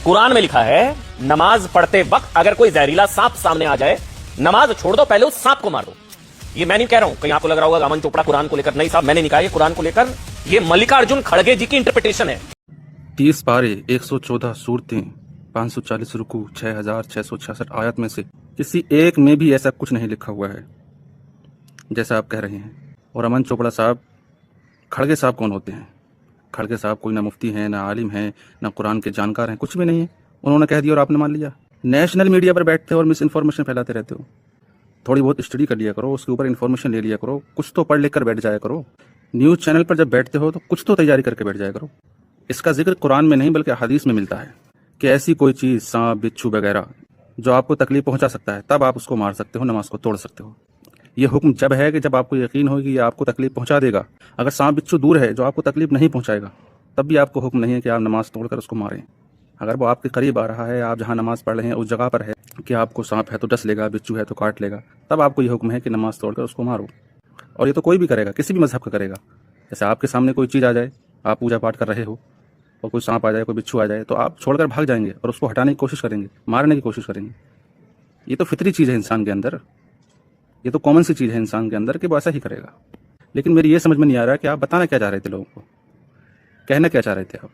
कुरान में लिखा है नमाज पढ़ते वक्त अगर कोई जहरीला सांप सामने आ जाए नमाज छोड़ दो, पहले उस सांप को मार दो। ये मैं नहीं कह रहा हूं, कहीं आपको लग रहा होगा अमन चोपड़ा कुरान को लेकर, नहीं साहब मैंने नहीं कहा, ये कुरान को लेकर ये मल्लिकार्जुन खड़गे जी की इंटरप्रिटेशन है। 30 पारे 114 सूरतें 540 रुकू 6666 आयत में से किसी एक में भी ऐसा कुछ नहीं लिखा हुआ है जैसा आप कह रहे हैं। और अमन चोपड़ा साहब, खड़गे साहब कौन होते हैं? खड़गे साहब कोई ना मुफ्ती हैं, ना आलिम हैं, ना कुरान के जानकार हैं, कुछ भी नहीं है। उन्होंने कह दिया और आपने मान लिया। नेशनल मीडिया पर बैठते हो और मिस इन्फॉर्मेशन फैलाते रहते हो। थोड़ी बहुत स्टडी कर लिया करो, उसके ऊपर इन्फॉर्मेशन ले लिया करो, कुछ तो पढ़ लिख कर बैठ जाया करो। न्यूज़ चैनल पर जब बैठते हो तो कुछ तो तैयारी करके बैठ जाया करो। इसका जिक्र कुरान में नहीं बल्कि हदीस में मिलता है कि ऐसी कोई चीज़, सांप बिच्छू वगैरह जो आपको तकलीफ पहुंचा सकता है, तब आप उसको मार सकते हो, नमाज को तोड़ सकते हो। ये हुक्म जब है कि जब आपको यकीन हो कि ये आपको तकलीफ पहुंचा देगा। अगर सांप बिच्छू दूर है जो आपको तकलीफ नहीं पहुंचाएगा, तब भी आपको हुक्म नहीं है कि आप नमाज तोड़कर उसको मारें। अगर वो आपके करीब आ रहा है, आप जहाँ नमाज पढ़ रहे हैं उस जगह पर है कि आपको सांप है तो डस लेगा, बिच्छू है तो काट लेगा, तब आपको ये हुक्म है कि नमाज तोड़कर उसको मारो। और ये तो कोई भी करेगा, किसी भी मजहब का करेगा। जैसे आपके सामने कोई चीज़ आ जाए, आप पूजा पाठ कर रहे हो और कोई सांप आ जाए, कोई बिच्छू आ जाए, तो आप छोड़कर भाग जाएंगे और उसको हटाने की कोशिश करेंगे, मारने की कोशिश करेंगे। ये तो फितरी चीज़ है इंसान के अंदर, ये तो कॉमन सी चीज़ है इंसान के अंदर कि वो ऐसा ही करेगा। लेकिन मेरी ये समझ में नहीं आ रहा कि आप बताना क्या चाह रहे थे लोगों को, कहना क्या चाह रहे थे आप।